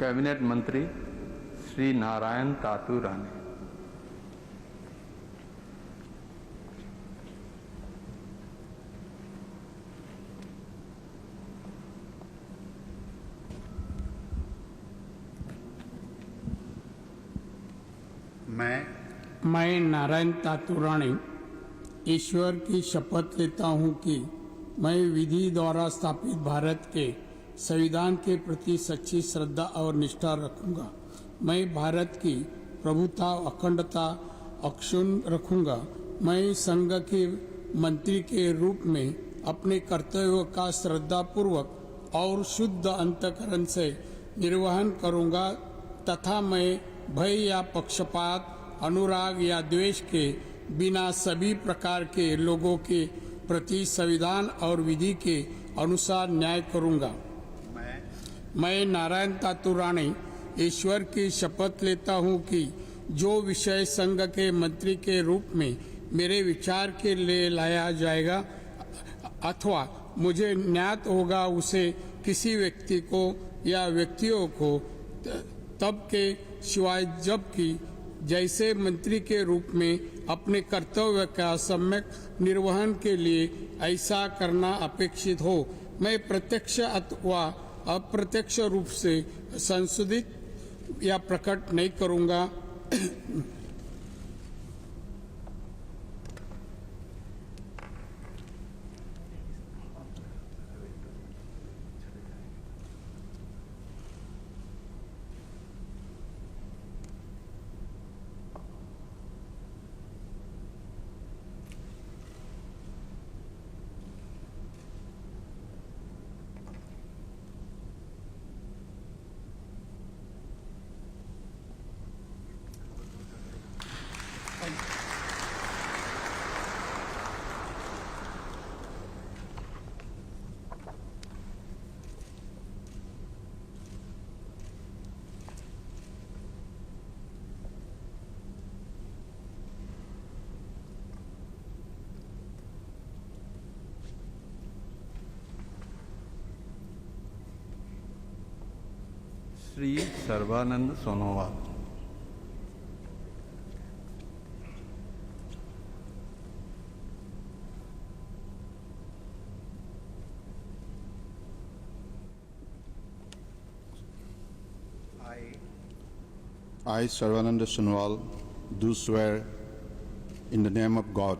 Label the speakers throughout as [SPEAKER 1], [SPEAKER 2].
[SPEAKER 1] Cabinet मंत्री श्री नारायण तातू राणे।
[SPEAKER 2] मैं नारायण तातू राणे ईश्वर की शपथ लेता हूँ कि मैं विधि द्वारा स्थापित भारत के संविधान के प्रति सच्ची श्रद्धा और निष्ठा रखूंगा। मैं भारत की प्रभुता अखंडता अक्षुण्ण रखूंगा। मैं संघ के मंत्री के रूप में अपने कर्तव्यों का श्रद्धापूर्वक और शुद्ध अंतःकरण से निर्वहन करूंगा तथा मैं भय या पक्षपात अनुराग या द्वेष के बिना सभी प्रकार के लोगों के प्रति संविधान और विधि के अनुसार न्याय करूंगा। मैं नारायण तातू राणे ईश्वर की शपथ लेता हूं कि जो विषय संघ के मंत्री के रूप में मेरे विचार के लिए लाया जाएगा अथवा मुझे ज्ञात होगा उसे किसी व्यक्ति को या व्यक्तियों को तब के सिवाय जबकि जैसे मंत्री के रूप में अपने कर्तव्य का सम्यक निर्वहन के लिए ऐसा करना अपेक्षित हो, मैं प्रत्यक्ष अथवा अप्रत्यक्ष रूप से संशोधित या प्रकट नहीं करूंगा।
[SPEAKER 1] Shri Sarbananda Sonowal.
[SPEAKER 3] I, Sarvananda Sonowal, do swear in the name of God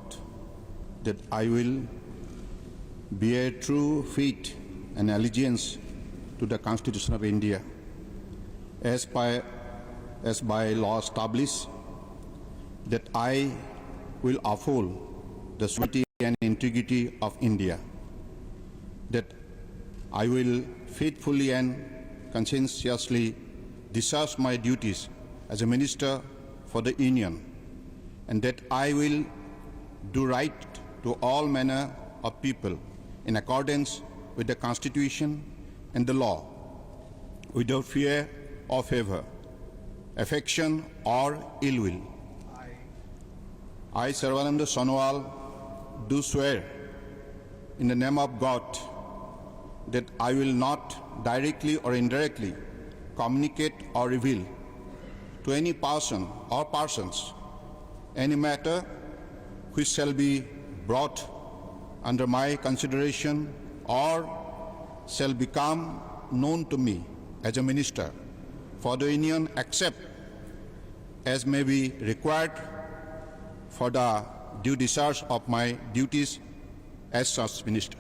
[SPEAKER 3] that I will bear true faith and allegiance to the Constitution of India as by law established, that I will uphold the sovereignty and integrity of India, that I will faithfully and conscientiously discharge my duties as a minister for the Union, and that I will do right to all manner of people in accordance with the Constitution and the law, without fear or favor, affection or ill will. I, Sarvananda Sonowal, do swear in the name of God that I will not directly or indirectly communicate or reveal to any person or persons any matter which shall be brought under my consideration or shall become known to me as a minister for the Union, except as may be required for the due discharge of my duties as such minister.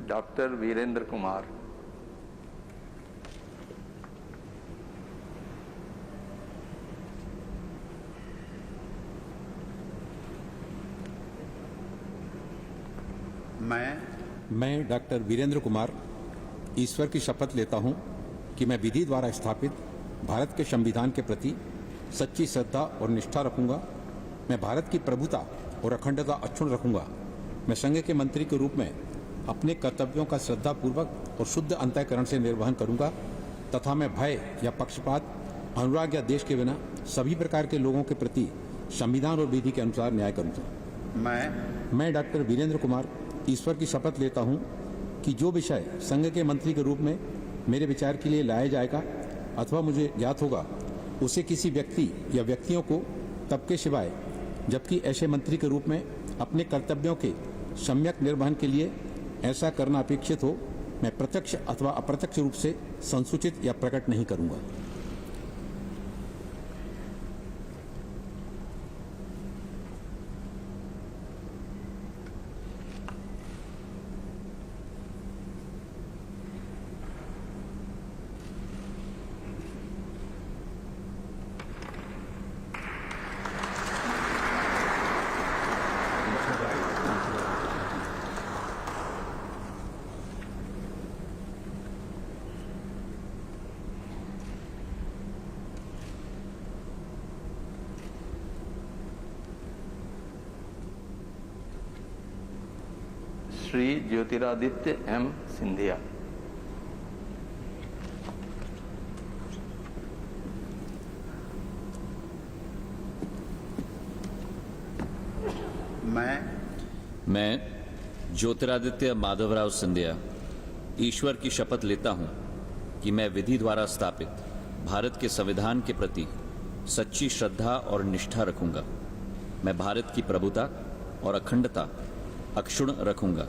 [SPEAKER 1] Doctor Virendra Kumar.
[SPEAKER 4] मैं doctor Virendra Kumar ईश्वर की शपथ लेता हूं कि मैं विधि द्वारा स्थापित भारत के संविधान के प्रति सच्ची श्रद्धा और निष्ठा रखूंगा। मैं भारत की प्रभुता और अखंडता अक्षुण्ण रखूंगा। मैं संघ के मंत्री के रूप में अपने कर्तव्यों का श्रद्धापूर्वक और शुद्ध अंतःकरण से निर्वहन करूंगा तथा मैं भय या पक्षपात, अनुराग या देश के बिना सभी प्रकार के लोगों के प्रति संविधान और विधि के अनुसार न्याय करूंगा। मैं डॉक्टर वीरेंद्र कुमार ईश्वर की शपथ लेता हूं कि जो विषय संघ के मंत्री के रूप में मेरे विचार के लिए लाया जाएगा अथवा मुझे ज्ञात होगा उसे किसी व्यक्ति या व्यक्तियों को तब के सिवाय जबकि ऐसे मंत्री के रूप में अपने कर्तव्यों के सम्यक निर्वहन के लिए ऐसा करना अपेक्षित हो मैं प्रत्यक्ष अथवा अप्रत्यक्ष रूप से संसूचित या प्रकट नहीं करूंगा।
[SPEAKER 1] श्री ज्योतिरादित्य एम सिंधिया।
[SPEAKER 5] मैं ज्योतिरादित्य माधवराव सिंधिया ईश्वर की शपथ लेता हूं कि मैं विधि द्वारा स्थापित भारत के संविधान के प्रति सच्ची श्रद्धा और निष्ठा रखूंगा। मैं भारत की प्रभुता और अखंडता अक्षुण्ण रखूंगा।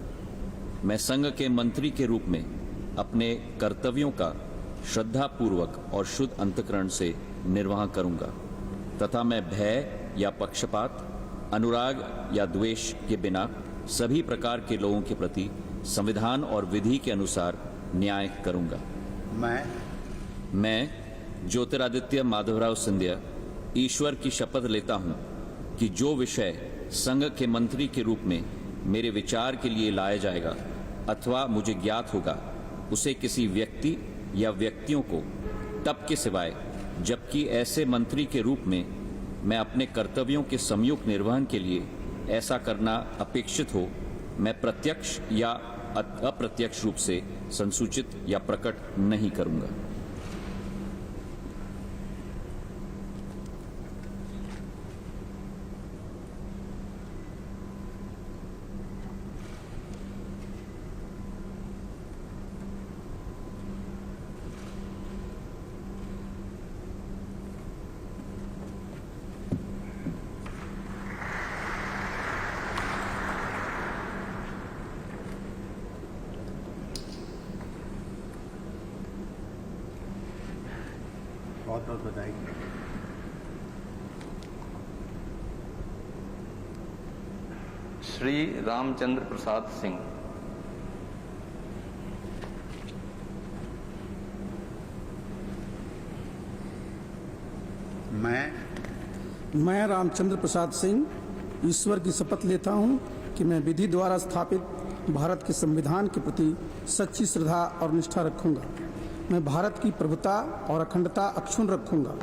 [SPEAKER 5] मैं संघ के मंत्री के रूप में अपने कर्तव्यों का श्रद्धापूर्वक और शुद्ध अंतःकरण से निर्वहन करूंगा तथा मैं भय या पक्षपात, अनुराग या द्वेष के बिना सभी प्रकार के लोगों के प्रति संविधान और विधि के अनुसार न्याय करूंगा। मैं ज्योतिरादित्य माधवराव सिंधिया ईश्वर की शपथ लेता हूं कि जो विषय संघ के मंत्री के रूप में मेरे विचार के लिए लाया जाएगा अथवा मुझे ज्ञात होगा उसे किसी व्यक्ति या व्यक्तियों को तब के सिवाय जबकि ऐसे मंत्री के रूप में मैं अपने कर्तव्यों के सम्यक निर्वहन के लिए ऐसा करना अपेक्षित हो मैं प्रत्यक्ष या अप्रत्यक्ष रूप से संसूचित या प्रकट नहीं करूंगा।
[SPEAKER 6] बहुत बहुत बधाई।
[SPEAKER 1] श्री रामचंद्र प्रसाद सिंह।
[SPEAKER 7] मैं रामचंद्र प्रसाद सिंह ईश्वर की शपथ लेता हूं कि मैं विधि द्वारा स्थापित भारत के संविधान के प्रति सच्ची श्रद्धा और निष्ठा रखूंगा। मैं भारत की प्रभुता और अखंडता अक्षुण्ण रखूंगा।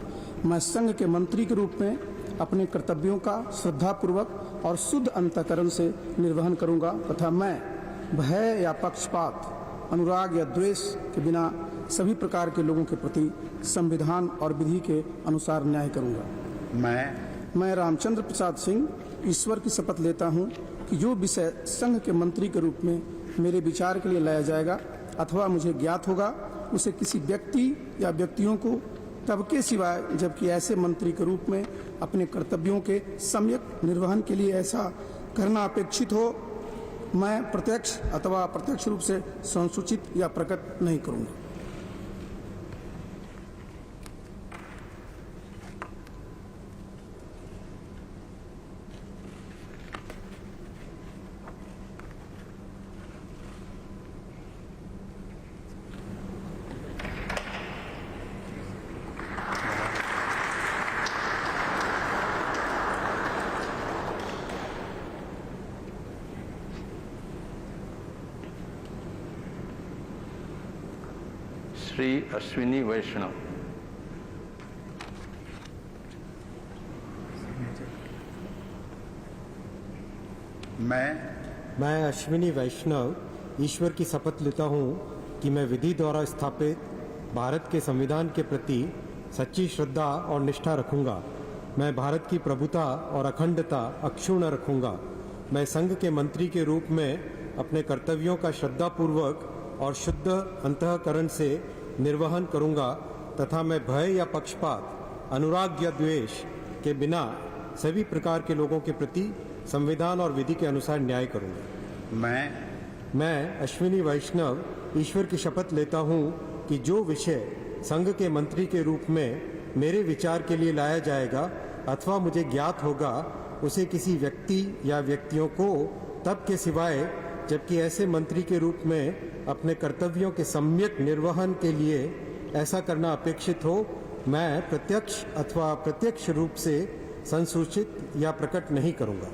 [SPEAKER 7] मैं संघ के मंत्री के रूप में अपने कर्तव्यों का श्रद्धापूर्वक और शुद्ध अंतःकरण से निर्वहन करूंगा तथा मैं भय या पक्षपात, अनुराग या द्वेष के बिना सभी प्रकार के लोगों के प्रति संविधान और विधि के अनुसार न्याय करूंगा। मैं रामचंद्र प्रसाद सिंह ईश्वर की शपथ लेता हूं कि जो विषय संघ के मंत्री के रूप में मेरे विचार के लिए लाया जाएगा अथवा मुझे ज्ञात होगा उसे किसी व्यक्ति या व्यक्तियों को तब के सिवाय जबकि ऐसे मंत्री के रूप में अपने कर्तव्यों के सम्यक निर्वहन के लिए ऐसा करना अपेक्षित हो मैं प्रत्यक्ष अथवा अप्रत्यक्ष रूप से संसूचित या प्रकट नहीं करूंगा।
[SPEAKER 1] श्री अश्विनी वैष्णव।
[SPEAKER 6] मैं अश्विनी वैष्णव ईश्वर की शपथ लेता हूँ कि मैं विधि द्वारा स्थापित भारत के संविधान के प्रति सच्ची श्रद्धा और निष्ठा रखूंगा। मैं भारत की प्रभुता और अखंडता अक्षुण्ण रखूंगा। मैं संघ के मंत्री के रूप में अपने कर्तव्यों का श्रद्धापूर्वक और शुद्ध अंतःकरण से निर्वहन करूंगा तथा मैं भय या पक्षपात, अनुराग या द्वेष के बिना सभी प्रकार के लोगों के प्रति संविधान और विधि के अनुसार न्याय करूंगा। मैं अश्विनी वैष्णव ईश्वर की शपथ लेता हूं कि जो विषय संघ के मंत्री के रूप में मेरे विचार के लिए लाया जाएगा अथवा मुझे ज्ञात होगा, उसे किसी व्यक्ति या व्यक्तियों को तब के सिवाय जबकि ऐसे मंत्री के रूप में अपने कर्तव्यों के सम्यक निर्वहन के लिए ऐसा करना अपेक्षित हो, मैं प्रत्यक्ष अथवा अप्रत्यक्ष रूप से संसूचित या प्रकट नहीं करूंगा।